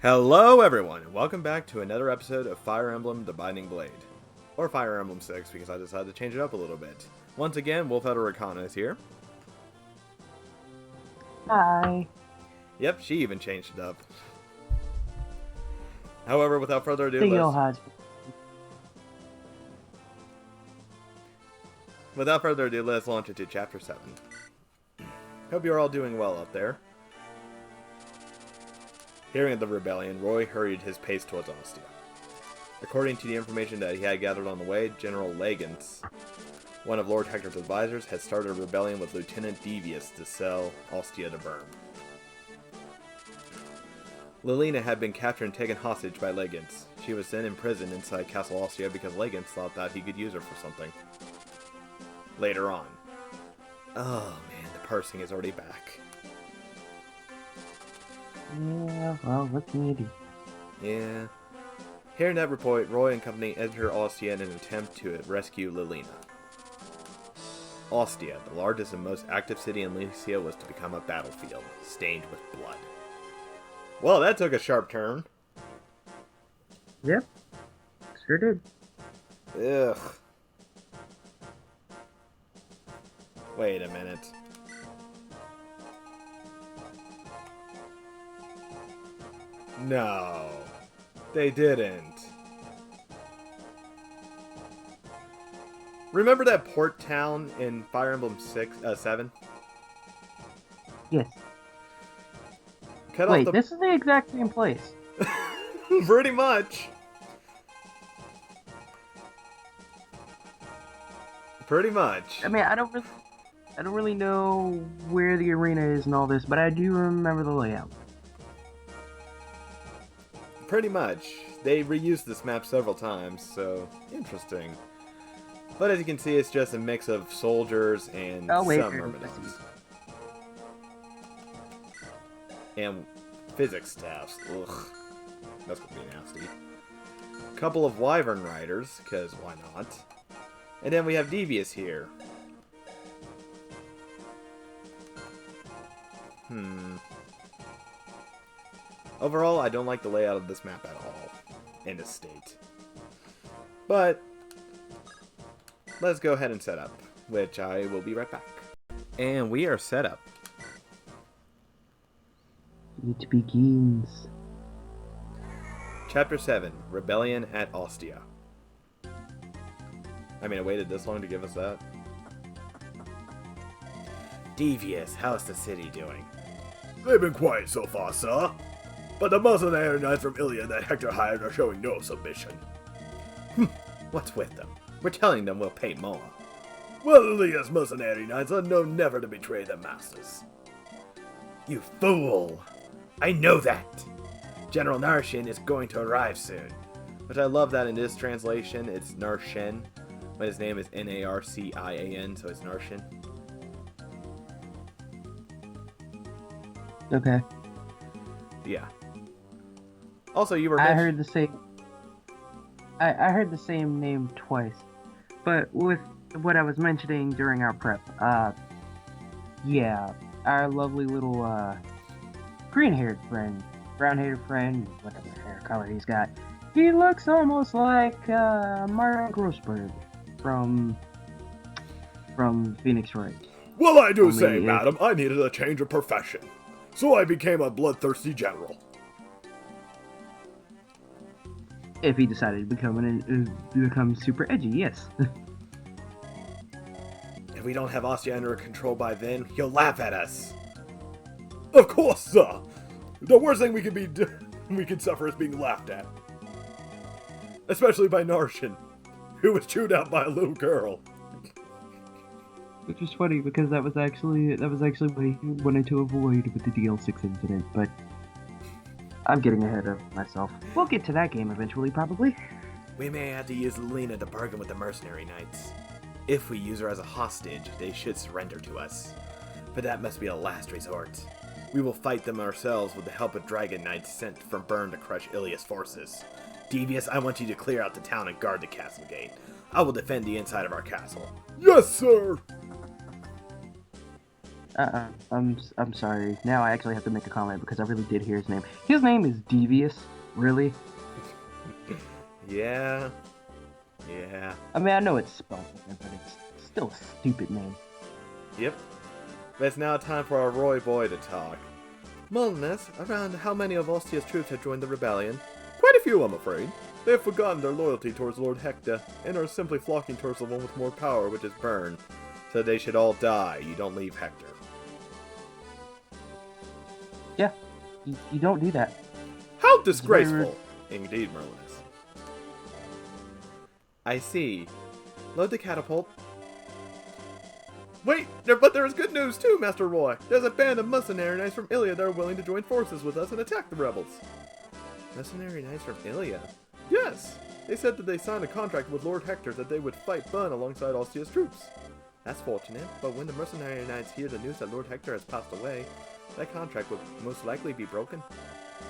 Hello everyone, and welcome back to another episode of Fire Emblem The Binding Blade. Or Fire Emblem 6, because I decided to change it up a little bit. Once again, WolfElderRicana is here. Hi. Yep, she even changed it up. However, without further ado, let's launch into Chapter 7. Hope you're all doing well out there. Hearing of the rebellion, Roy hurried his pace towards Ostia. According to the information that he had gathered on the way, General Legans, one of Lord Hector's advisors, had started a rebellion with Lieutenant Devious to sell Ostia to Bern. Lilina had been captured and taken hostage by Legans. She was then imprisoned inside Castle Ostia because Legans thought that he could use her for something. Later on. Oh man, the parsing is already back. Yeah, well, what can you do? Yeah. Hearing that report, Roy and company entered Ostia in an attempt to rescue Lilina. Ostia, the largest and most active city in Lycia, was to become a battlefield, stained with blood. Well, that took a sharp turn. Yep, sure did. Ugh. Wait a minute. No, they didn't. Remember that port town in Fire Emblem 7? Yes. Wait, this is the exact same place. Pretty much. Pretty much. I mean, I don't really know where the arena is and all this, but I do remember the layout. Pretty much. They reused this map several times, so interesting. But as you can see, it's just a mix of soldiers and some myrmidons. And physics staffs. Ugh. That's gonna be nasty. Couple of wyvern riders, because why not? And then we have Devious here. Overall, I don't like the layout of this map at all, in this state. But, let's go ahead and set up, which I will be right back. And we are set up. It begins. Chapter 7, Rebellion at Ostia. I mean, I waited this long to give us that. Devious, how's the city doing? They've been quiet so far, sir. But the mercenary knights from Ilia that Hector hired are showing no submission. What's with them? We're telling them we'll pay more. Well, Ilia's mercenary knights are known never to betray their masters. You fool! I know that! General Narshin is going to arrive soon. But I love that in this translation, it's Narshin, but his name is Narcian, so it's Narshin. Okay. Yeah. Also, you were. I heard the same. I heard the same name twice, but with what I was mentioning during our prep, yeah, our lovely little green-haired friend, brown-haired friend, whatever hair color he's got, he looks almost like Mario Grossberg from Phoenix Wright. Well, I do say, madam, I needed a change of profession, so I became a bloodthirsty general. If he decided to become super edgy, yes. If we don't have Ostia under control by then, he'll laugh at us. Of course, sir. The worst thing we could suffer is being laughed at, especially by Narshin, who was chewed out by a little girl. Which is funny because that was actually what he wanted to avoid with the DL6 incident, but I'm getting ahead of myself. We'll get to that game eventually, probably. We may have to use Lilina to bargain with the mercenary knights. If we use her as a hostage, they should surrender to us. But that must be a last resort. We will fight them ourselves with the help of dragon knights sent from Bern to crush Ilia's forces. Devious, I want you to clear out the town and guard the castle gate. I will defend the inside of our castle. Yes, sir! I'm sorry. Now I actually have to make a comment because I really did hear his name. His name is Devious. Really? Yeah. Yeah. I mean, I know it's spelled different, but it's still a stupid name. Yep. But it's now time for our Roy boy to talk. Mullness, around how many of Ostia's troops have joined the rebellion? Quite a few, I'm afraid. They have forgotten their loyalty towards Lord Hector, and are simply flocking towards the one with more power, which is Byrne. So they should all die. You don't leave Hector. Yeah, you don't do that. How disgraceful! Indeed, Merlinus. I see. Load the catapult. Wait, but there is good news too, Master Roy. There's a band of mercenary knights from Ilia that are willing to join forces with us and attack the rebels. Mercenary knights from Ilia? Yes, they said that they signed a contract with Lord Hector that they would fight Byrne alongside Ostia's troops. That's fortunate, but when the mercenary knights hear the news that Lord Hector has passed away, that contract would most likely be broken.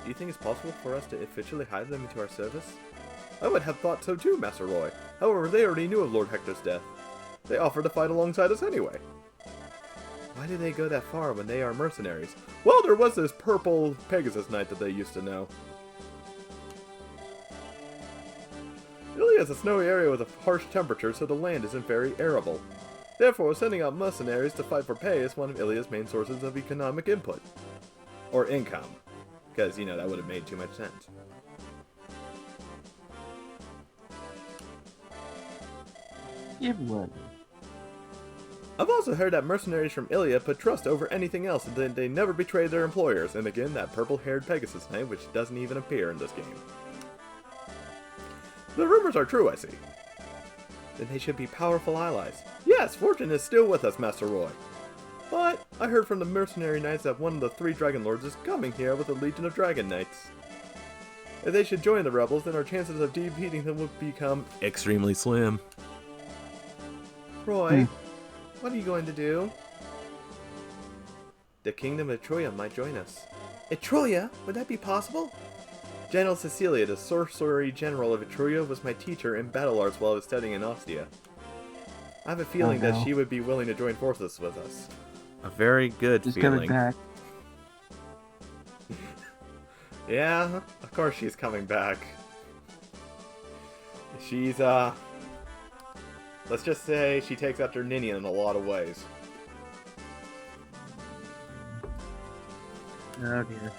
Do you think it's possible for us to officially hire them into our service? I would have thought so too, Master Roy. However, they already knew of Lord Hector's death. They offered to fight alongside us anyway. Why do they go that far when they are mercenaries? Well, there was this purple Pegasus knight that they used to know. Ilia is a snowy area with a harsh temperature, so the land isn't very arable. Therefore, sending out mercenaries to fight for pay is one of Ilia's main sources of economic input. Or income. Because, you know, that would have made too much sense. It would. I've also heard that mercenaries from Ilia put trust over anything else and that they never betray their employers, and again, that purple-haired Pegasus knight, which doesn't even appear in this game. The rumors are true, I see. Then they should be powerful allies. Yes, fortune is still with us, Master Roy. But I heard from the mercenary knights that one of the 3 Dragon Lords is coming here with a legion of Dragon Knights. If they should join the rebels, then our chances of defeating them would become extremely slim. Roy, what are you going to do? The kingdom of Troya might join us. Etruria? Would that be possible? General Cecilia, the sorcery general of Etruria, was my teacher in battle arts while I was studying in Ostia. I have a feeling that she would be willing to join forces with us. A very good feeling. Coming back. Yeah, of course she's coming back. She's, let's just say she takes after Ninian in a lot of ways. Oh dear.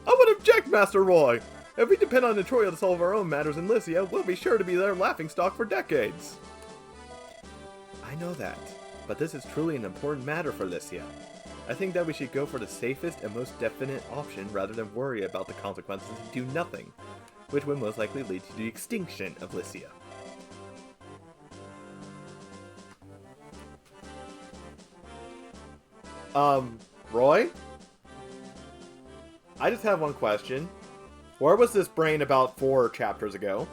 I would object, Master Roy! If we depend on Etruria to solve our own matters in Lycia, we'll be sure to be their laughingstock for decades. I know that, but this is truly an important matter for Lycia. I think that we should go for the safest and most definite option rather than worry about the consequences and do nothing, which would most likely lead to the extinction of Lycia. Roy? I just have one question. Where was this brain about 4 chapters ago?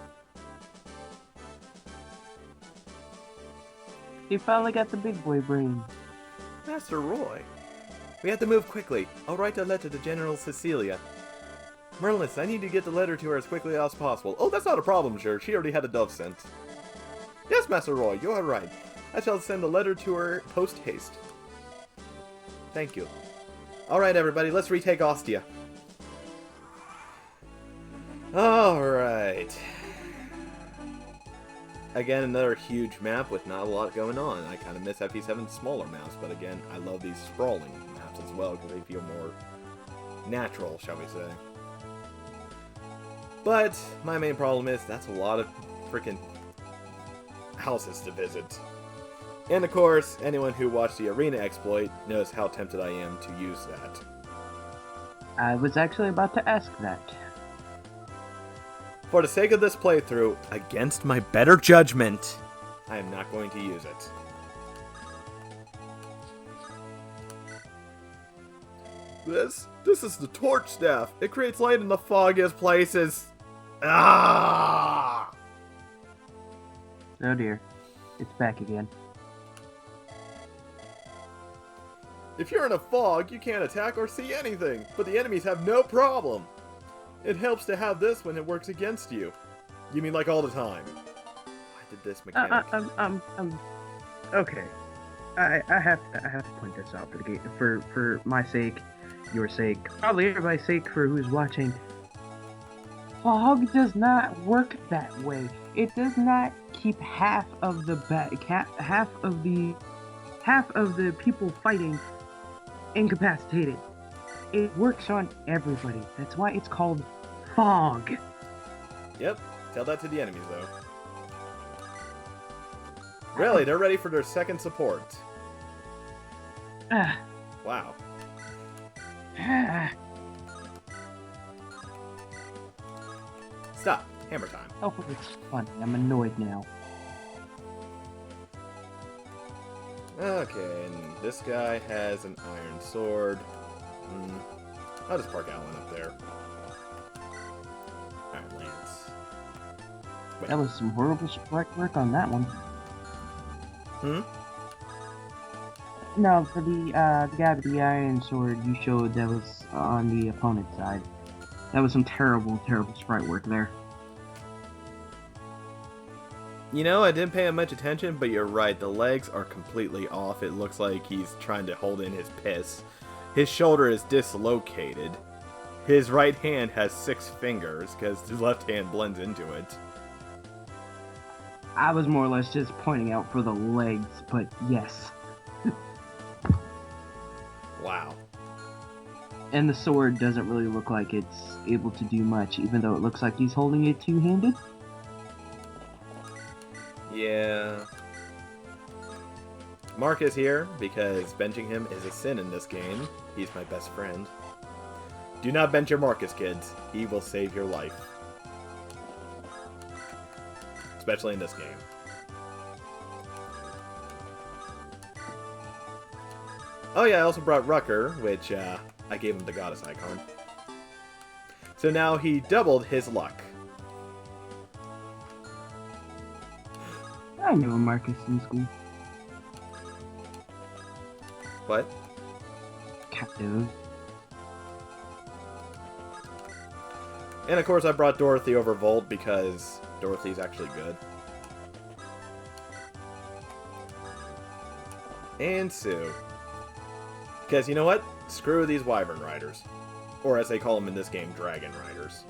You finally got the big boy brain. Master Roy. We have to move quickly. I'll write a letter to General Cecilia. Merlinus, I need to get the letter to her as quickly as possible. Oh, that's not a problem, sure. She already had a dove sent. Yes, Master Roy, you are right. I shall send a letter to her post-haste. Thank you. Alright, everybody, let's retake Ostia. Alright. Again, another huge map with not a lot going on. I kind of miss FE7's smaller maps, but again, I love these sprawling maps as well because they feel more natural, shall we say. But my main problem is that's a lot of freaking houses to visit. And of course, anyone who watched the arena exploit knows how tempted I am to use that. I was actually about to ask that. For the sake of this playthrough, against my better judgment, I am not going to use it. This is the torch staff. It creates light in the foggiest places. Ah! Oh dear. It's back again. If you're in a fog, you can't attack or see anything, but the enemies have no problem. It helps to have this when it works against you. You mean like all the time? Why did this mechanic? Okay. I have to point this out for my sake, your sake, probably everybody's sake for who's watching. Fog does not work that way. It does not keep half of the people fighting incapacitated. It works on everybody. That's why it's called fog. Yep. Tell that to the enemies, though. Really, they're ready for their second support. Wow. Stop. Hammer time. Oh, it's funny. I'm annoyed now. Okay, and this guy has an iron sword. I'll just park Alan up there. Alright, Lance. Wait. That was some horrible sprite work on that one. No, for the guy with the iron sword you showed that was on the opponent's side. That was some terrible, terrible sprite work there. You know, I didn't pay much attention, but you're right. The legs are completely off. It looks like he's trying to hold in his piss. His shoulder is dislocated. His right hand has 6 fingers, because his left hand blends into it. I was more or less just pointing out for the legs, but yes. Wow. And the sword doesn't really look like it's able to do much, even though it looks like he's holding it two-handed. Yeah. Mark is here, because benching him is a sin in this game. He's my best friend. Do not bench your Marcus, kids. He will save your life. Especially in this game. Oh yeah, I also brought Rucker, which I gave him the goddess icon. So now he doubled his luck. I knew a Marcus in school. What? Captive. And of course I brought Dorothy over Volt because Dorothy's actually good. And Sue. Because you know what? Screw these Wyvern Riders. Or as they call them in this game, Dragon Riders.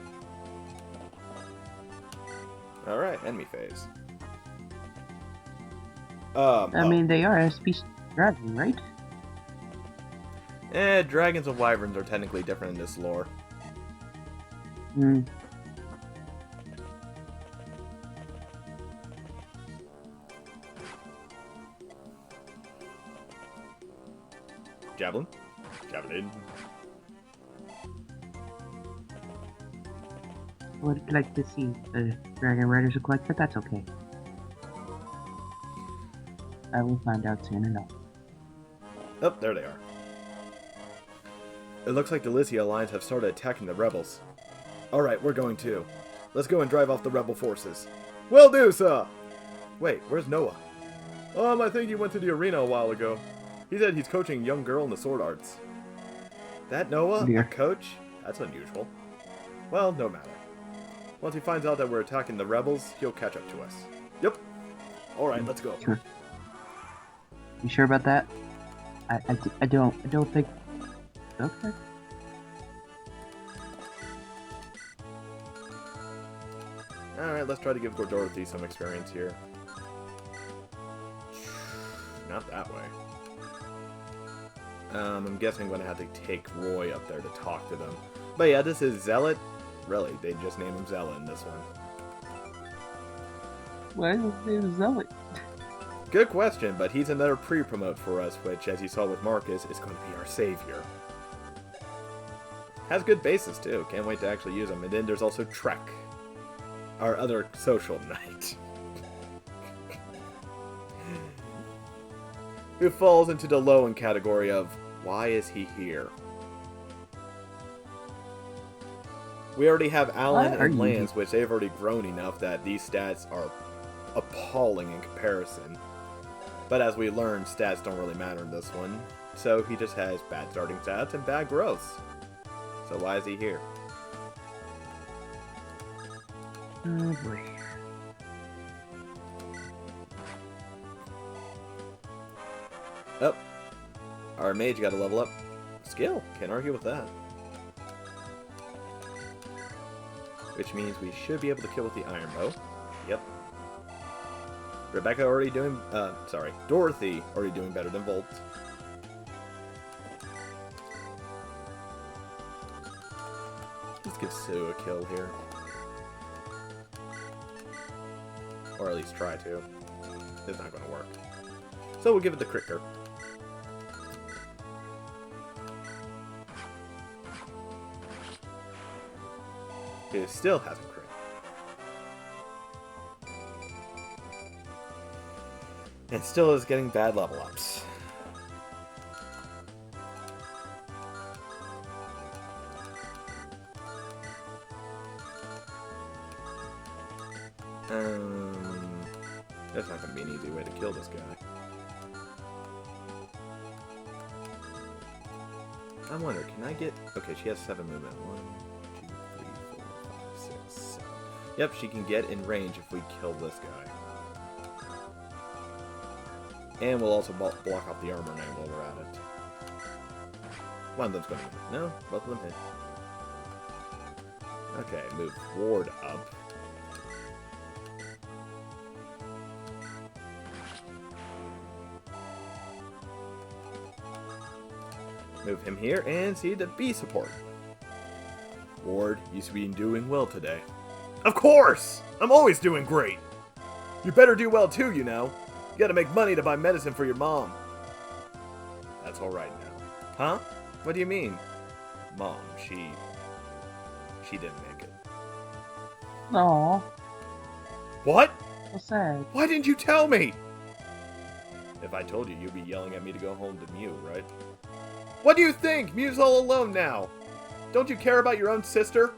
Alright, enemy phase. I mean, they are a species of dragon, right? Dragons and Wyverns are technically different in this lore. Javelin? Javelin. Would like to see the Dragon Riders look like, but that's okay. I will find out soon enough. Oh, there they are. It looks like the Lycia Alliance have started attacking the rebels. Alright, we're going too. Let's go and drive off the rebel forces. Will do, sir! Wait, where's Noah? I think he went to the arena a while ago. He said he's coaching a young girl in the sword arts. That Noah? Dear. A coach? That's unusual. Well, no matter. Once he finds out that we're attacking the rebels, he'll catch up to us. Yep. Alright, let's go. Sure. You sure about that? I don't think... Okay. Alright, let's try to give Dorothy some experience here. Not that way. I'm guessing I'm going to have to take Roy up there to talk to them. But yeah, this is Zealot. Really, they just named him Zealot in this one. Why is his name Zealot? Good question, but he's another pre-promote for us, which, as you saw with Marcus, is going to be our savior. Has good bases, too. Can't wait to actually use him. And then there's also Trek, our other social knight, who falls into the low-end category of, why is he here? We already have Alan and Lance, which they've already grown enough that these stats are appalling in comparison. But as we learned, stats don't really matter in this one. So he just has bad starting stats and bad growth. So why is he here? Oh boy. Oh. Our mage got to level up. Skill. Can't argue with that. Which means we should be able to kill with the iron bow. Yep. Rebecca already doing... sorry. Dorothy already doing better than Volt. Let's give Sue a kill here. Or at least try to. It's not going to work. So we'll give it the Cricker. It still hasn't crit. And still is getting bad level ups. That's not going to be an easy way to kill this guy. I wonder, can I get... Okay, she has 7 movement. 1, 2, 3, 4, 5, 6, 7. Yep, she can get in range if we kill this guy. And we'll also block off the armor name while we're at it. One of them's going to hit. No, both of them hit. Okay, move Ward up. Move him here and see the B support. Ward, you've been doing well today. Of course! I'm always doing great! You better do well too, you know. You gotta make money to buy medicine for your mom. That's alright now. Huh? What do you mean? Mom, she didn't make it. Aww. What? So sad. Why didn't you tell me? If I told you, you'd be yelling at me to go home to Mew, right? What do you think? Mew's all alone now. Don't you care about your own sister?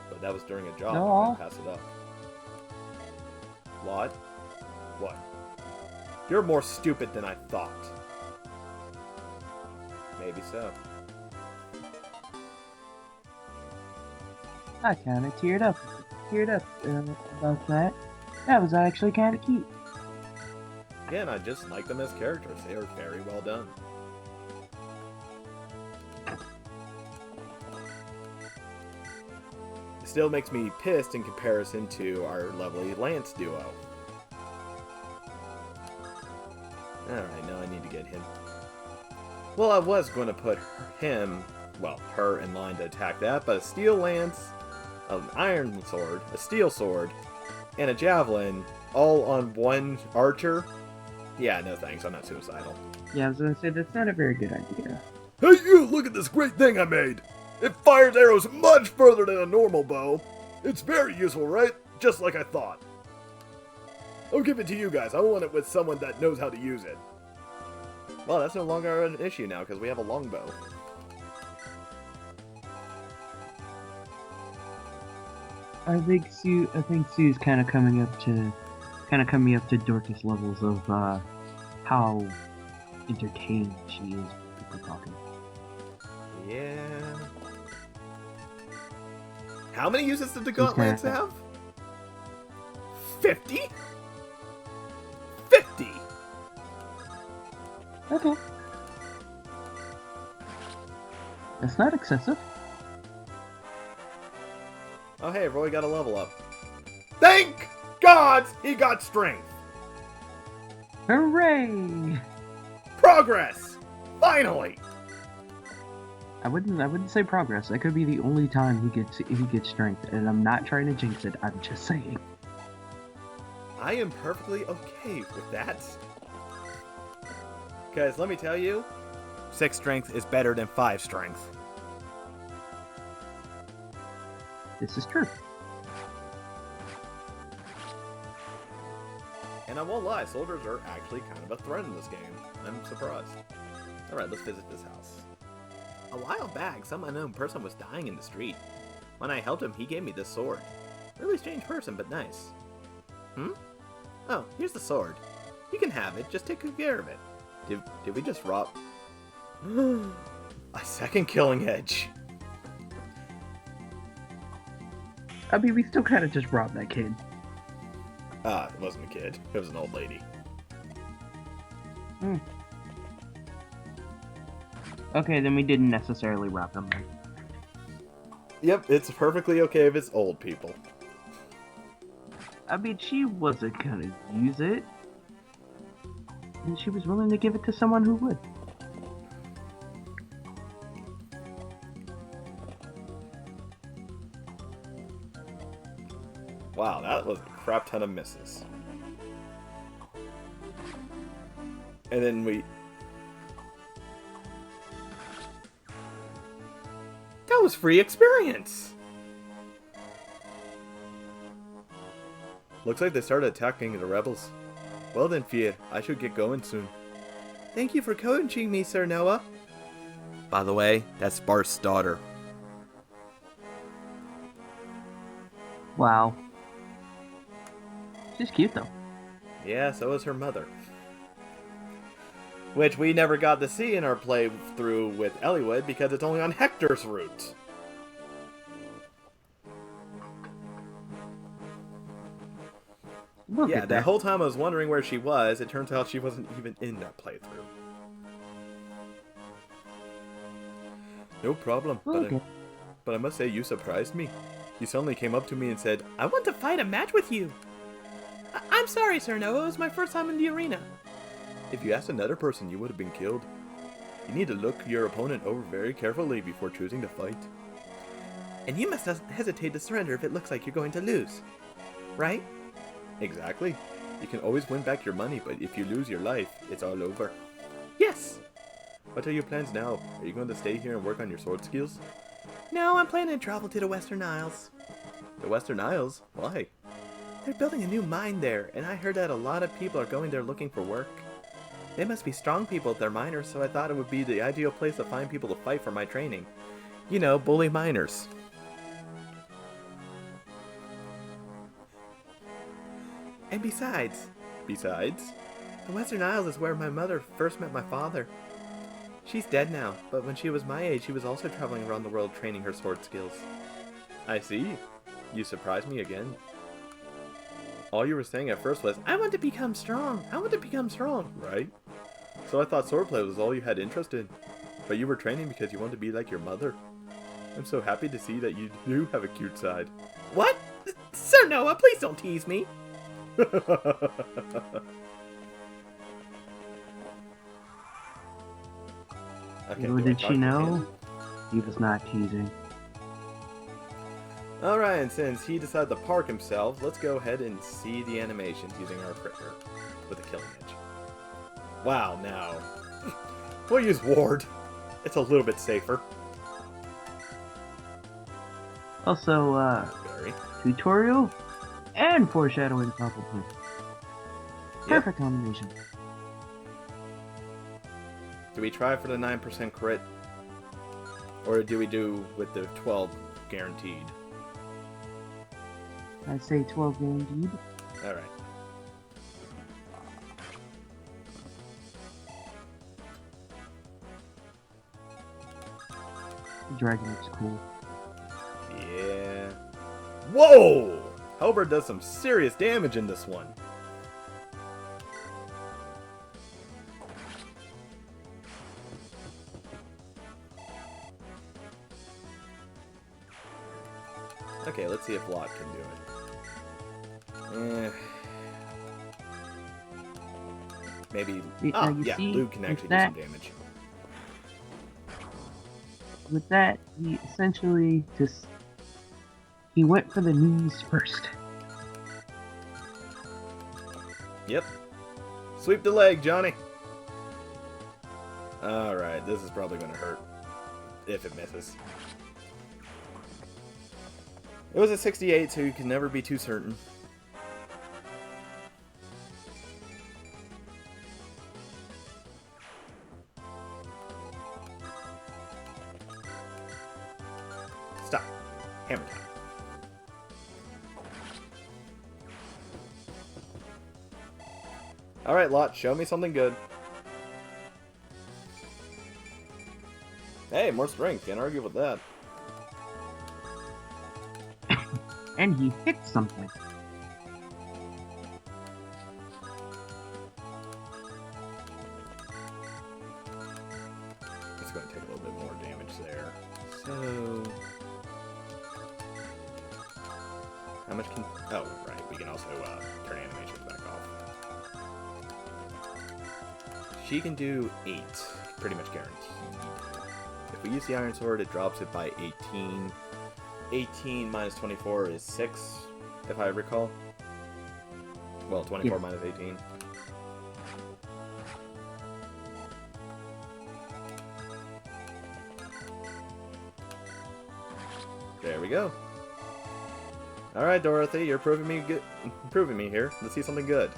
But that was during a job. No. I can't pass it up. What? What? You're more stupid than I thought. Maybe so. I kind of teared up about that. That was actually kind of cute. Again, I just like them as characters. They are very well done. It still makes me pissed in comparison to our lovely Lance duo. Alright, now I need to get him. Well, I was going to put him, well, her in line to attack that, but a steel lance, an iron sword, a steel sword, and a javelin, all on one archer? Yeah, no thanks, I'm not suicidal. Yeah, I was gonna say, that's not a very good idea. Hey you, look at this great thing I made! It fires arrows much further than a normal bow. It's very useful, right? Just like I thought. I'll give it to you guys. I want it with someone that knows how to use it. Well, that's no longer an issue now, because we have a longbow. I think Sue's kind of coming up to Dorcas levels of how entertained she is with people talking. Yeah. How many uses did the Gauntlance have? 50? 50! Okay. That's not excessive. Oh hey, Roy got a level up. Thank God he got strength! Hooray! Progress! Finally! I wouldn't say progress. That could be the only time he gets strength, and I'm not trying to jinx it. I'm just saying. I am perfectly okay with that. Because let me tell you, 6 strength is better than 5 strength. This is true. And I won't lie, soldiers are actually kind of a threat in this game. I'm surprised. Alright, let's visit this house. A while back, some unknown person was dying in the street. When I helped him, he gave me this sword. Really strange person, but nice. Oh, here's the sword. You can have it, just take good care of it. Did we just rob... a second killing edge. I mean, we still kind of just robbed that kid. Ah, it wasn't a kid. It was an old lady. Okay, then we didn't necessarily wrap them then. Yep, it's perfectly okay if it's old people. I mean, she wasn't gonna use it. And she was willing to give it to someone who would. Wow, that was a crap ton of misses. And then that was free experience! Looks like they started attacking the rebels. Well then, Fiat, I should get going soon. Thank you for coaching me, Sir Noah. By the way, that's Bart's daughter. Wow. She's cute though. Yeah, so is her mother. Which we never got to see in our playthrough with Elliewood because it's only on Hector's route. We'll Yeah, get there. the whole time I was wondering where she was, it turns out she wasn't even in that playthrough. No problem, Okay. but I must say you surprised me. You suddenly came up to me and said, I want to fight a match with you. I'm sorry, Sir Noah, it was my first time in the arena. If you asked another person, you would have been killed. You need to look your opponent over very carefully before choosing to fight. And you must not hesitate to surrender if it looks like you're going to lose. Right? Exactly. You can always win back your money, but if you lose your life, it's all over. Yes! What are your plans now? Are you going to stay here and work on your sword skills? No, I'm planning to travel to the Western Isles. The Western Isles? Why? They're building a new mine there, and I heard that a lot of people are going there looking for work. They must be strong people if they're miners, so I thought it would be the ideal place to find people to fight for my training. You know, bully miners. And besides, the Western Isles is where my mother first met my father. She's dead now, but when she was my age, she was also traveling around the world training her sword skills. I see. You surprised me again. All you were saying at first was, I want to become strong. I want to become strong. Right? So I thought swordplay was all you had interest in. But you were training because you want to be like your mother. I'm so happy to see that you do have a cute side. What? Sir Noah, please don't tease me. Okay, Little do I did talk she to know? him? He was not teasing. Alright, and since he decided to park himself, let's go ahead and see the animations using our critter with the killing edge. Wow, now. We'll use Ward. It's a little bit safer. Also, Very. tutorial and foreshadowing probably. Perfect combination. Do we try for the 9% crit? Or do we do with the 12 guaranteed? I say 12 guaranteed. Alright. The dragon looks cool. Yeah. Whoa! Halberd does some serious damage in this one. Okay, let's see if Lot can do it. Maybe. Now you Yeah, see, Luke can with actually do that- some damage. With that, he essentially just... He went for the knees first. Yep. Sweep the leg, Johnny. Alright, this is probably going to hurt. If it misses. It was a 68, so you can never be too certain. Stop. Hammer time. Alright, Lot, show me something good. Hey, more strength. Can't argue with that. And he hit something. It's going to take a How much can... Oh, right. We can also turn animations back off. She can do 8. Pretty much guaranteed. If we use the Iron Sword, it drops it by 18. 18 minus 24 is 6, if I recall. Well, 24 minus 18. There we go. Alright, Dorothy, you're proving me here. Let's see something good.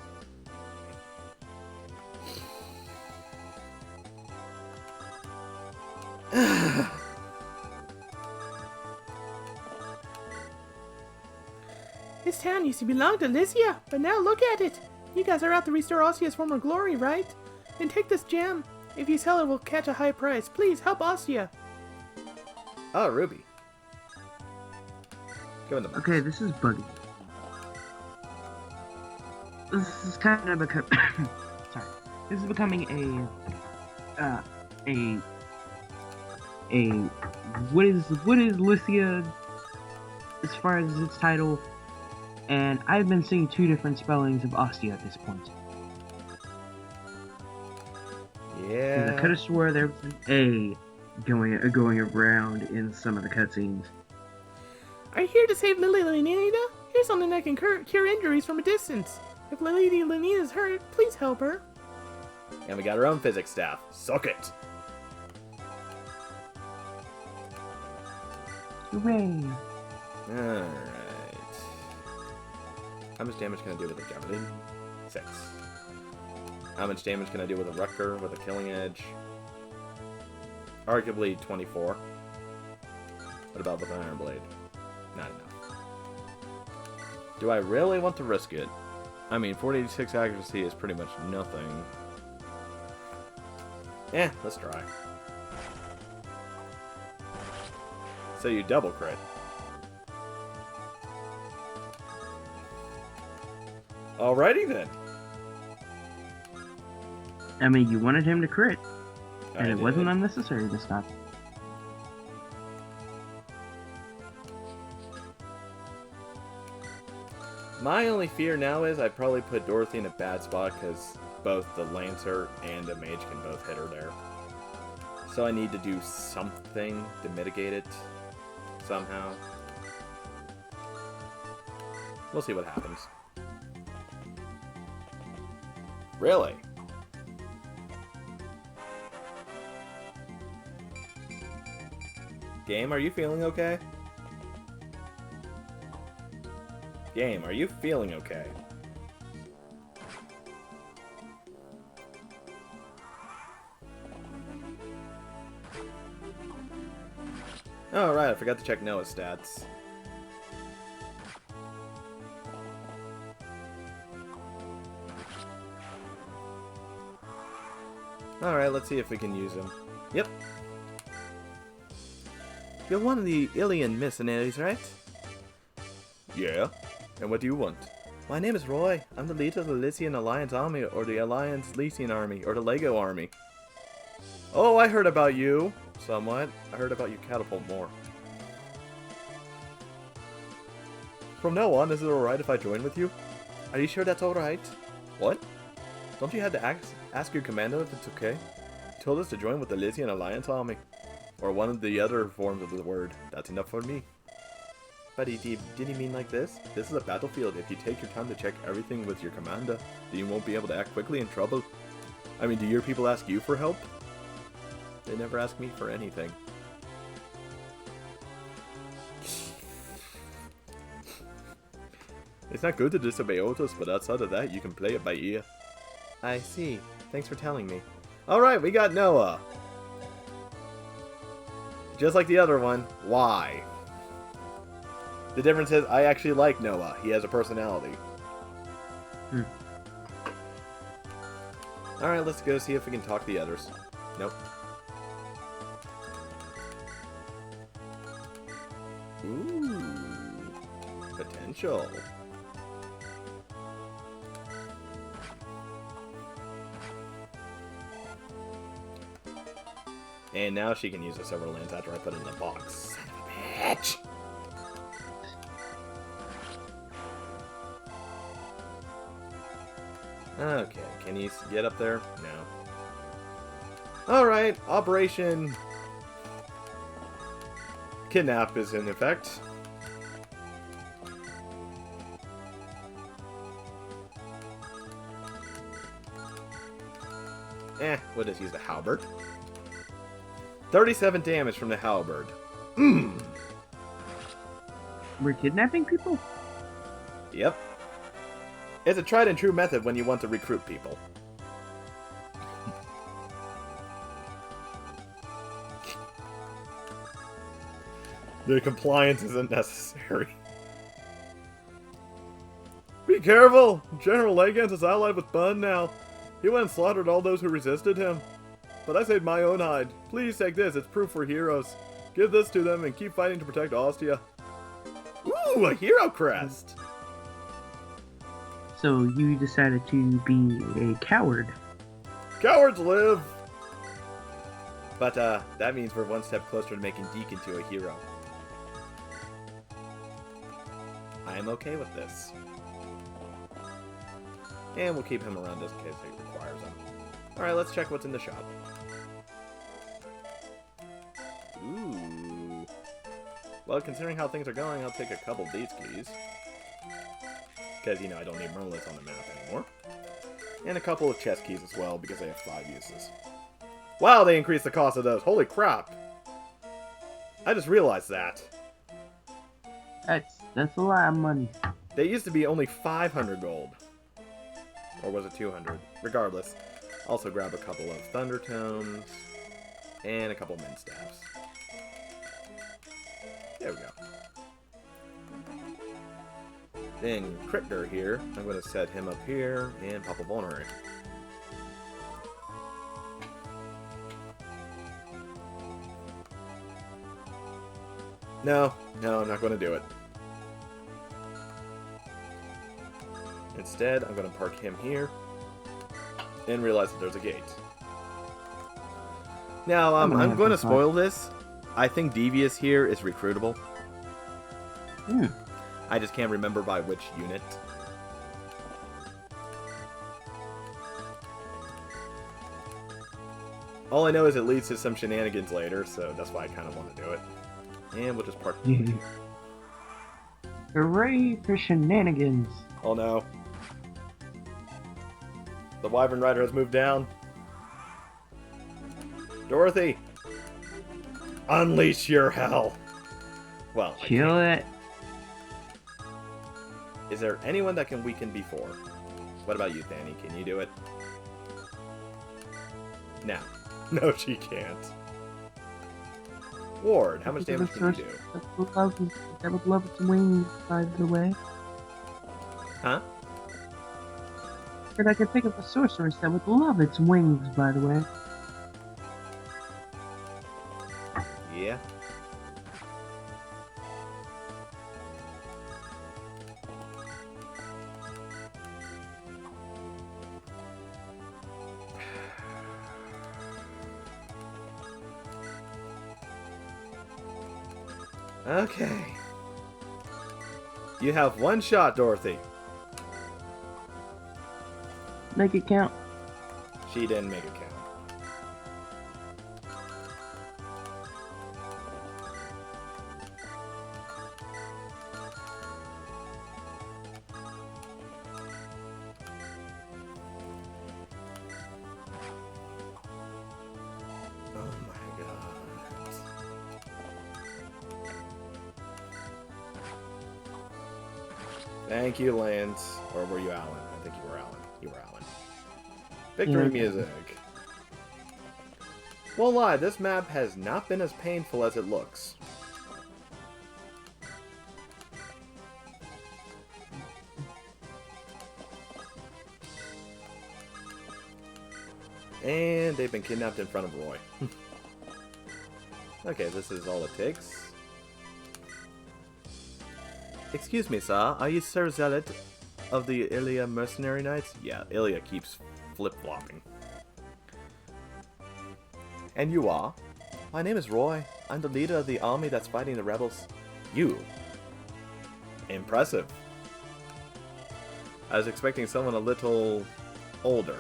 This town used to belong to Lycia, but now look at it. You guys are out to restore Ostia's former glory, right? Then take this gem. If you sell it, we'll catch a high price. Please, help Ostia. Oh, Ruby. Go in the box. Okay, this is buggy. This is kind of sorry. This is becoming what is Lycia as far as its title? And I've been seeing 2 different spellings of Ostia at this point. Yeah. I could have swore there was an A going around in some of the cutscenes. Are you here to save Lily Lenina? Here's something that can cure injuries from a distance. If Lily Lenina's hurt, please help her. And we got our own physics staff. Suck it! Hooray! Alright. How much damage can I do with a Cavalie? 6. How much damage can I do with a Rutger with a Killing Edge? Arguably 24. What about with an Iron Blade? Not enough. Do I really want to risk it? I mean, 46 accuracy is pretty much nothing. Eh, let's try. So you double crit. Alrighty then. I mean, you wanted him to crit, and it wasn't did. unnecessary this time. My only fear now is I'd probably put Dorothy in a bad spot because both the Lancer and the Mage can both hit her there. So I need to do something to mitigate it somehow. We'll see what happens. Really? Game, are you feeling okay? Game, are you feeling okay? Oh, right, I forgot to check Noah's stats. Alright, let's see if we can use him. Yep. You're one of the Ilian mercenaries, right? Yeah. And what do you want? My name is Roy. I'm the leader of the Lycian Alliance Army, or the Alliance Lycian Army, or the Lego Army. Oh, I heard about you. Somewhat. I heard about you catapult more. From now on, is it alright if I join with you? Are you sure that's alright? What? Don't you have to ask your commander if it's okay? He told us to join with the Lycian Alliance Army. Or one of the other forms of the word. That's enough for me. But did he mean like this? This is a battlefield. If you take your time to check everything with your commander, then you won't be able to act quickly in trouble. I mean, do your people ask you for help? They never ask me for anything. It's not good to disobey orders, but outside of that, you can play it by ear. I see. Thanks for telling me. Alright, we got Noah. Just like the other one. Why? The difference is, I actually like Noah. He has a personality. Alright, let's go see if we can talk the others. Nope. Ooh. Potential. And now she can use the silver lance after I put it in the box. Son of a bitch! Okay, can you get up there? No. Alright, Operation Kidnap is in effect. We'll just use the halberd. 37 damage from the halberd. We're kidnapping people? Yep. It's a tried and true method when you want to recruit people. Their compliance isn't necessary. Be careful! General Legans is allied with Bun now. He went and slaughtered all those who resisted him. But I saved my own hide. Please take this, it's proof we're heroes. Give this to them and keep fighting to protect Ostia. Ooh, a hero crest! So you decided to be a coward. Cowards live! But, that means we're one step closer to making Deke into a hero. I am okay with this. And we'll keep him around just in case it requires him. Alright, let's check what's in the shop. Ooh. Well, considering how things are going, I'll take a couple of these keys. Because, you know, I don't need Merlins on the map anymore. And a couple of chest keys as well, because they have 5 uses. Wow, they increased the cost of those. Holy crap. I just realized that. That's a lot of money. They used to be only 500 gold. Or was it 200? Regardless. Also grab a couple of Thunder Tomes. And a couple of Mint Staffs. There we go. Then Critter here. I'm going to set him up here and pop a Vulnerary. No, I'm not going to do it. Instead, I'm going to park him here and realize that there's a gate. Now, I'm going to spoil this. I think Devious here is recruitable. I just can't remember by which unit. All I know is it leads to some shenanigans later, so that's why I kind of want to do it. And we'll just park. Hooray for shenanigans! Oh no. The Wyvern Rider has moved down. Dorothy! Unleash your hell! Well, Kill it. Is there anyone that can weaken before? What about you, Fanny? Can you do it? No. No, she can't. Ward, how much damage can you do? That would love its wings, by the way. Huh? But I could think of a sorceress that would love its wings, by the way. Yeah. Okay. You have one shot, Dorothy. Make it count. She didn't make it count. Oh my god. Thank you, Lance. Or were you Alan? I think you were Alan. You were Alan. Victory music. Won't lie, this map has not been as painful as it looks. And they've been kidnapped in front of Roy. Okay, this is all it takes. Excuse me, sir. Are you Sir Zealot of the Ilia Mercenary Knights? Yeah, Ilia keeps flip-flopping. And you are? My name is Roy. I'm the leader of the army that's fighting the rebels. You? Impressive. I was expecting someone a little older.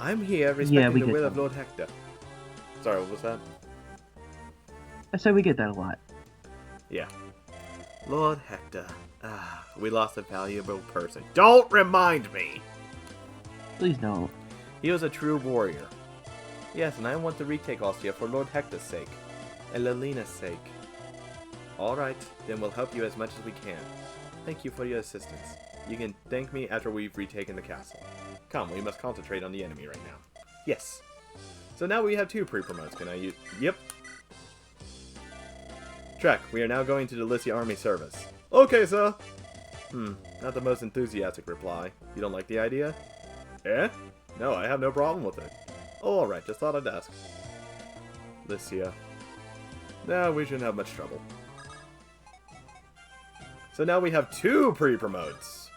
I'm here respecting we the get will of that. Lord Hector. Sorry, what was that? I say we get that a lot. Yeah. Lord Hector. Ah, we lost a valuable person. Don't remind me! Please don't. He was a true warrior. Yes, and I want to retake Ostia for Lord Hector's sake. And Lelena's sake. Alright, then we'll help you as much as we can. Thank you for your assistance. You can thank me after we've retaken the castle. Come, we must concentrate on the enemy right now. Yes. So now we have 2 pre-promotes. Can I use... Yep. Trek, we are now going to the Lycia Army Service. Okay, sir. Not the most enthusiastic reply. You don't like the idea? Eh? No, I have no problem with it. Oh, alright, just thought I'd ask. Lycia. No, we shouldn't have much trouble. So now we have 2 pre-promotes.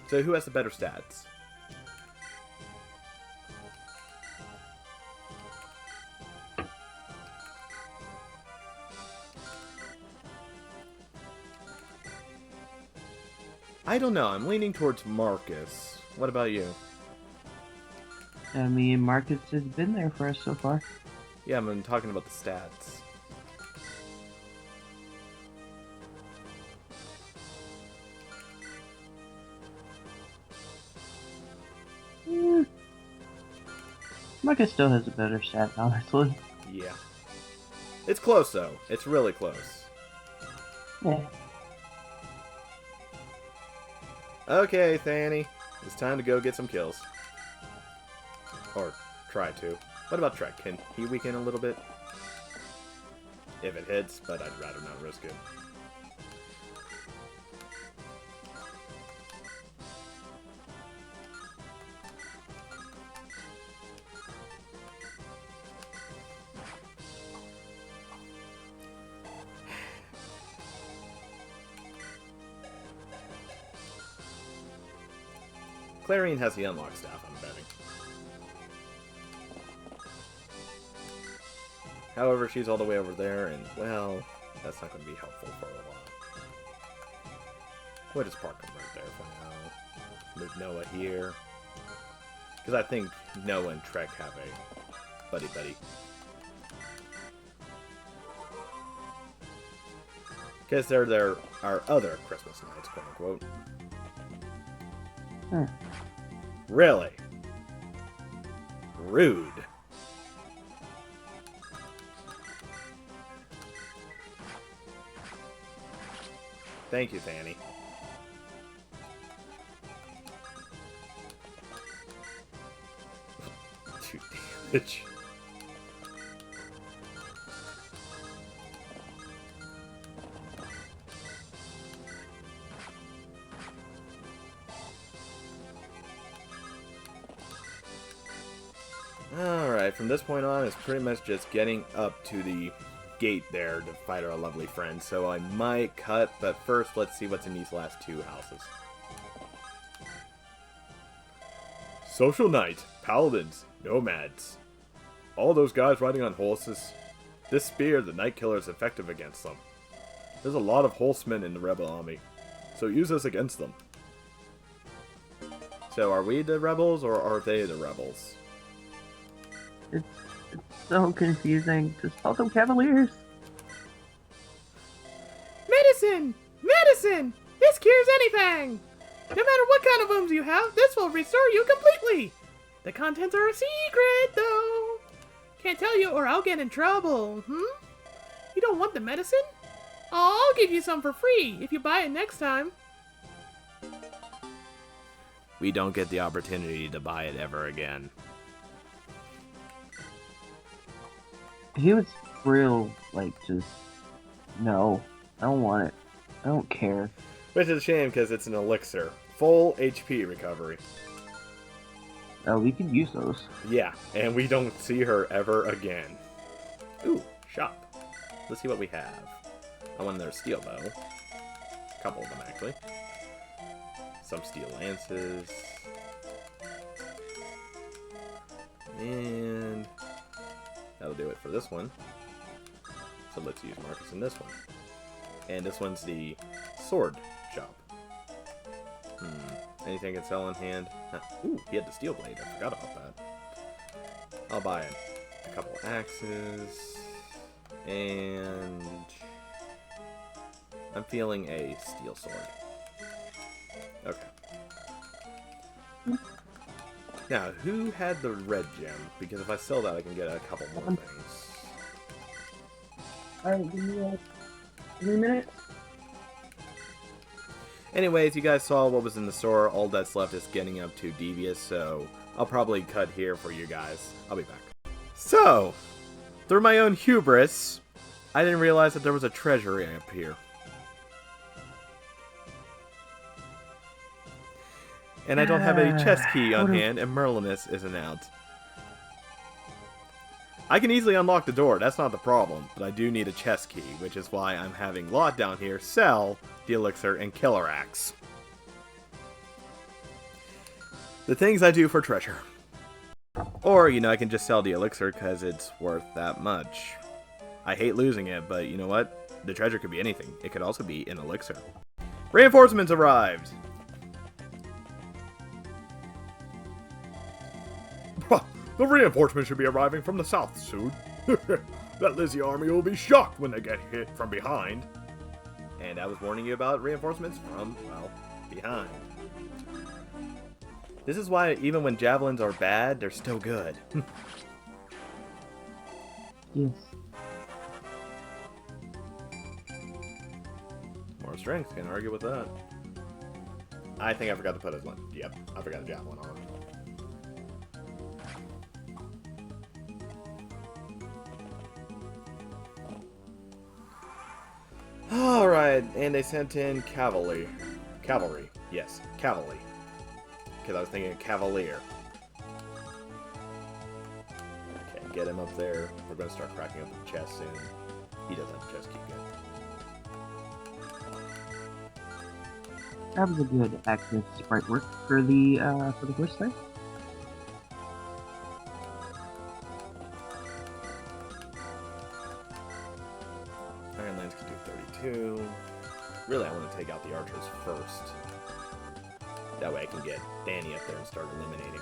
So who has the better stats? I don't know, I'm leaning towards Marcus. What about you? I mean, Marcus has been there for us so far. Yeah, I'm talking about the stats. Marcus still has a better stat, honestly. Yeah. It's close, though. It's really close. Yeah. Okay, Fanny. It's time to go get some kills. Or try to. What about Trek? Can he weaken a little bit? If it hits, but I'd rather not risk it. Clarine has the unlocked staff, I'm betting. However, she's all the way over there, and, well, that's not going to be helpful for a while. We'll just park him right there for now. Move Noah here. Because I think Noah and Trek have a buddy-buddy. Because they're our other Christmas nights, quote-unquote. Really? Rude. Thank you, Fanny. Two damage. Alright, from this point on, it's pretty much just getting up to the gate there to fight our lovely friend. So I might cut, but first let's see what's in these last 2 houses. Social Knight, Paladins, Nomads. All those guys riding on horses. This spear, the Night Killer, is effective against them. There's a lot of horsemen in the rebel army, so use this against them. So are we the rebels, or are they the rebels? It's so confusing. Just call them Cavaliers. Medicine! Medicine! This cures anything! No matter what kind of wounds you have, this will restore you completely! The contents are a secret, though! Can't tell you or I'll get in trouble, You don't want the medicine? Oh, I'll give you some for free if you buy it next time. We don't get the opportunity to buy it ever again. He was real, like, just, no, I don't want it. I don't care. Which is a shame because it's an elixir. Full HP recovery. Oh, we can use those. Yeah, and we don't see her ever again. Ooh, shop. Let's see what we have. I want another steel bow. A couple of them, actually. Some steel lances. And that'll do it for this one. So let's use Marcus in this one. And this one's the sword shop. Anything I can sell in hand? Huh. Ooh, he had the steel blade. I forgot about that. I'll buy a couple axes. And I'm feeling a steel sword. Okay. Now, who had the red gem? Because if I sell that, I can get a couple more things. Alright, give me 3 minutes. Anyways, you guys saw what was in the store. All that's left is getting up to Devious, so I'll probably cut here for you guys. I'll be back. So, through my own hubris, I didn't realize that there was a treasury up here. And I don't have a chest key on hand, and Merlinus isn't out. I can easily unlock the door, that's not the problem, but I do need a chest key, which is why I'm having Lot down here sell the elixir and killer axe. The things I do for treasure. Or, you know, I can just sell the elixir because it's worth that much. I hate losing it, but you know what? The treasure could be anything. It could also be an elixir. Reinforcements arrived! The reinforcements should be arriving from the south soon. That Lizzie army will be shocked when they get hit from behind. And I was warning you about reinforcements from, well, behind. This is why even when javelins are bad, they're still good. Yes. More strength, can't argue with that. I think I forgot to put his one. Yep, I forgot a javelin on him. Alright, and they sent in Cavalie. Cavalry. Yes, Cavalie. Because I was thinking of Cavalier. Okay, get him up there. We're going to start cracking up the chest soon. He does have a chest key, good. That was a good active sprite work for the horse there. Iron Lance can do 32. Really, I want to take out the archers first. That way I can get Danny up there and start eliminating.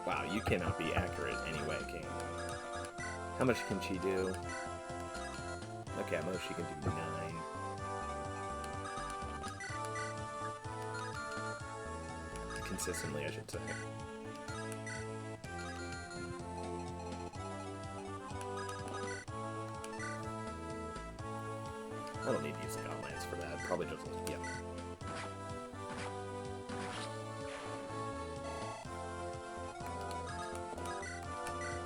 Wow, you cannot be accurate anyway, can you? How much can she do? Okay, at most she can do 9. Consistently, I should say. I don't need to use the God Lance for that. Probably just, yeah.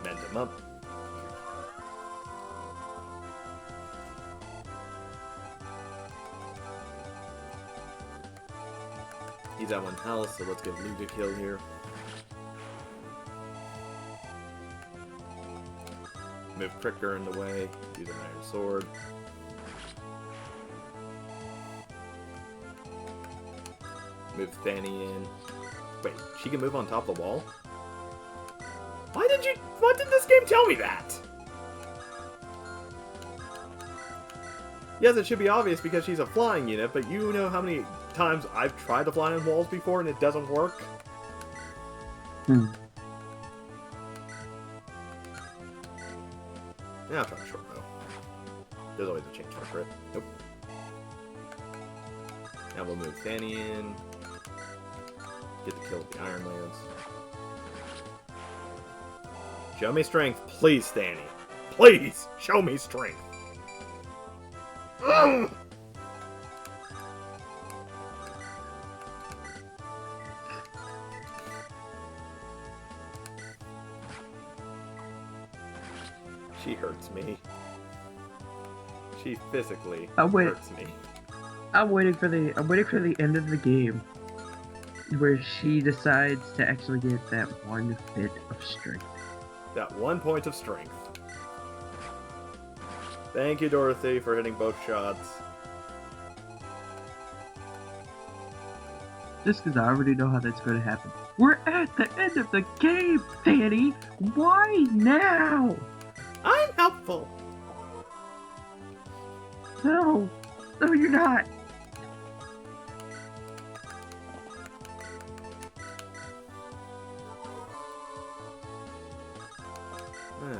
Mend him up. He's at 1 health, so let's get Luke a kill here. Move Cricker in the way, use an iron sword. Move Fanny in. Wait, she can move on top of the wall? Why did this game tell me that? Yes, it should be obvious because she's a flying unit, but you know how many times I've tried to fly on walls before and it doesn't work? Hmm. Yeah, I'll try the short bow. There's always a chance for it. Nope. Now we'll move Fanny in. Get the kill with the Iron Lance. Show me strength, please, Fanny. Please, show me strength. She hurts me. She physically hurts me. I'm waiting for the end of the game where she decides to actually get that one bit of strength. That 1 point of strength. Thank you, Dorothy, for hitting both shots. Just because I already know how that's going to happen. We're at the end of the game, Fanny! Why now? I'm helpful. No. No, you're not. Okay,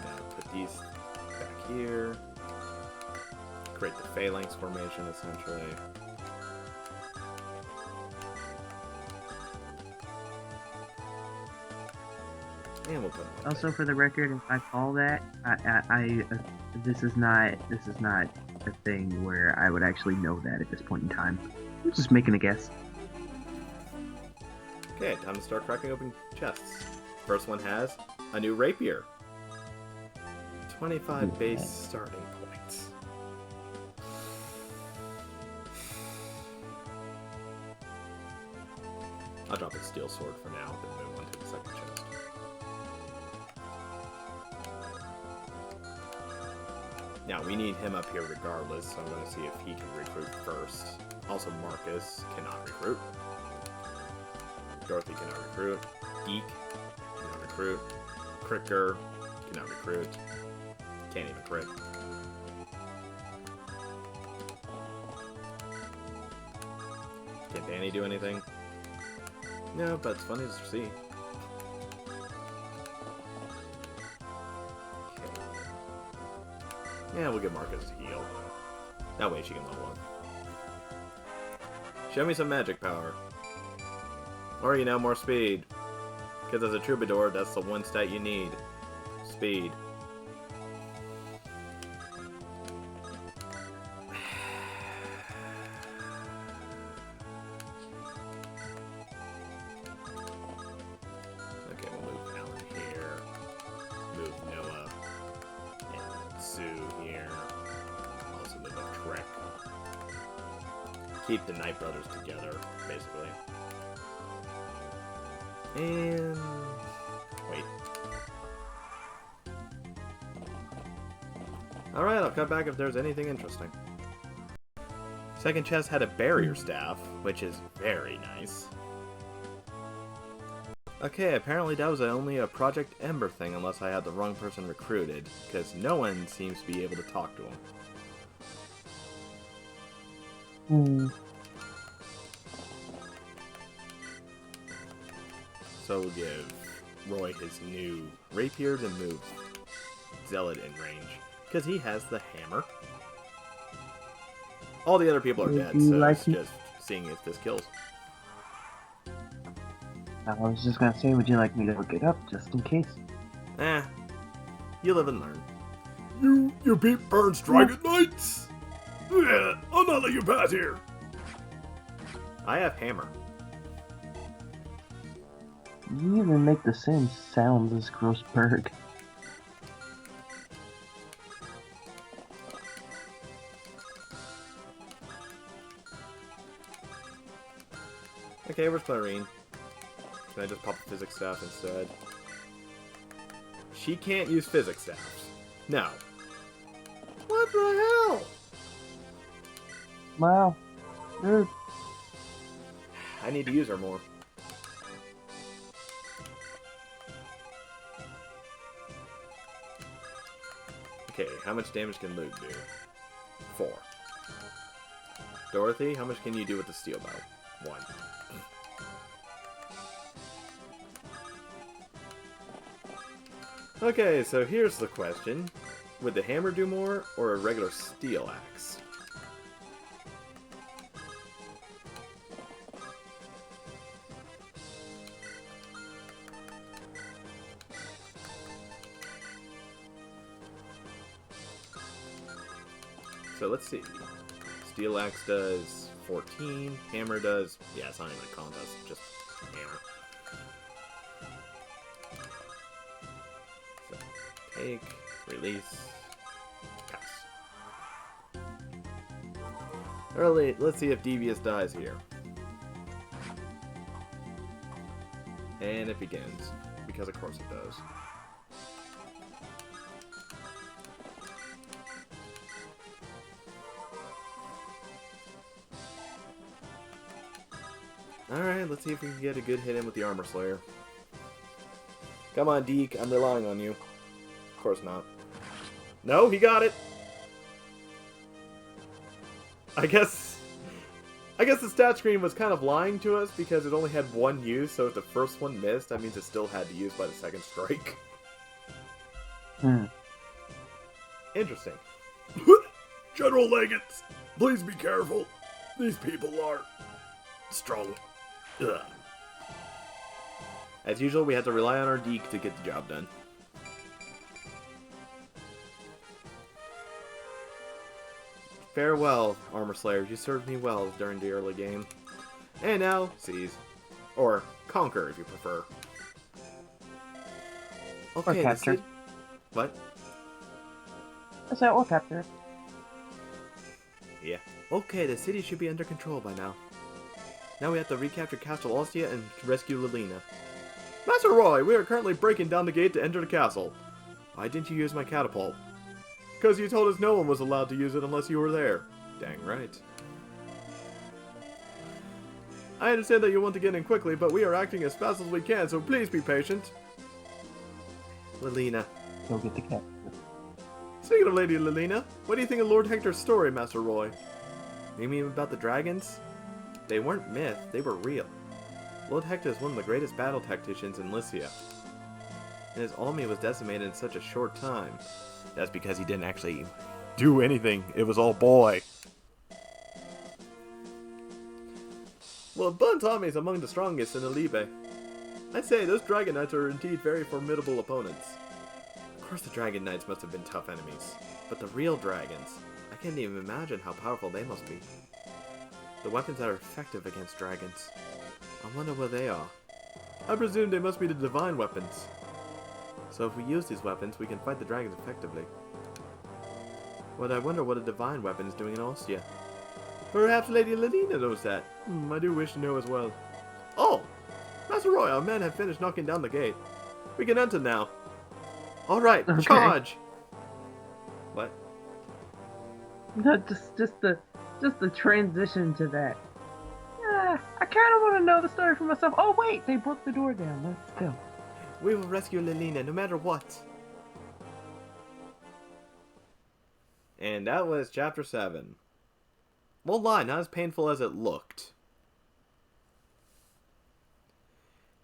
now put these back here. Create the phalanx formation, essentially. And we'll put them like Also, for the record, if I call that, this is not a thing where I would actually know that at this point in time. I'm just making a guess. Okay, time to start cracking open chests. First one has a new rapier. 25 base starting points. I'll drop a steel sword for now, then move on to the second chest. Now, we need him up here regardless, so I'm going to see if he can recruit first. Also, Marcus cannot recruit. Dorothy cannot recruit. Geek cannot recruit. Cricker cannot recruit. Can't even crit. Can Danny do anything? No, but it's funny to see. Okay. Yeah, we'll get Marcus to heal. That way she can level up. Show me some magic power. Or, you know, more speed. Because as a troubadour, that's the one stat you need. Speed. Okay, we'll move Alan here. Move Noah. And Sue here. Also move up Trek. Keep the Knight Brothers together, basically. And... wait. Alright, I'll cut back if there's anything interesting. Second chest had a barrier staff, which is very nice. Okay, apparently that was only a Project Ember thing unless I had the wrong person recruited, because no one seems to be able to talk to him. So we'll give Roy his new rapier to move Zealot in range, because he has the hammer. All the other people are dead, so it's just seeing if this kills. I was just gonna say, would you like me to look it up, just in case? Eh, you live and learn. You beat Burns Dragon Knights? Yeah, I'll not let you pass here. I have hammer. You even make the same sounds as Grossberg. Okay, where's Clarine? Can I just pop the physics staff instead? She can't use physics staffs. No. What the hell? Wow. Dude. I need to use her more. Okay, how much damage can Luke do? 4. Dorothy, how much can you do with the steel bow? 1. Okay, so here's the question. Would the hammer do more, or a regular steel axe? So let's see. Steel axe does 14, hammer does... yeah, it's not even a contest, just hammer. So, take, release, pass. Alright, let's see if Devious dies here. And it begins, because of course it does. Alright, let's see if we can get a good hit in with the Armor Slayer. Come on, Deke, I'm relying on you. Of course not. No, he got it! I guess the stat screen was kind of lying to us because it only had one use, so if the first one missed, that means it still had to use by the second strike. Interesting. General Leggett, please be careful. These people are strong. Ugh. As usual, we had to rely on our Deke to get the job done. Farewell, Armor Slayers. You served me well during the early game. And now, seize. Or conquer, if you prefer. Okay, Or capture. What? I said, or capture. Yeah. Okay, the city should be under control by now. Now we have to recapture Castle Ostia and rescue Lilina. Master Roy, we are currently breaking down the gate to enter the castle. Why didn't you use my catapult? Because you told us no one was allowed to use it unless you were there. Dang right. I understand that you want to get in quickly, but we are acting as fast as we can, so please be patient. Lilina. Go get the cat. Speaking of Lady Lilina, what do you think of Lord Hector's story, Master Roy? You mean about the dragons? They weren't myth, they were real. Lord Hector is one of the greatest battle tacticians in Lycia. And his army was decimated in such a short time. That's because he didn't actually do anything. It was all boy. Well, Bunt's army is among the strongest in Alibe. I'd say those Dragon Knights are indeed very formidable opponents. Of course the Dragon Knights must have been tough enemies. But the real dragons, I can't even imagine how powerful they must be. The weapons that are effective against dragons. I wonder where they are. I presume they must be the divine weapons. So if we use these weapons, we can fight the dragons effectively. But I wonder what a divine weapon is doing in Ostia. Perhaps Lady Lilina knows that. I do wish to know as well. Oh! Master Roy, our men have finished knocking down the gate. We can enter now. Alright, Okay. charge! What? No, just the transition to that. I kind of want to know the story for myself. Oh wait, they broke the door down. Let's go. We will rescue Lilina no matter what. And that was chapter 7. Won't lie, not as painful as it looked.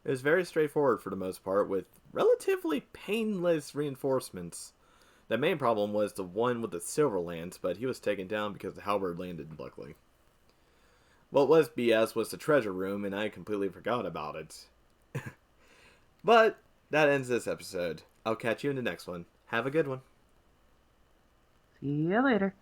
It was very straightforward for the most part, with relatively painless reinforcements. The main problem was the one with the silver lance, but he was taken down because the halberd landed luckily. What was BS was the treasure room, and I completely forgot about it. But that ends this episode. I'll catch you in the next one. Have a good one. See you later.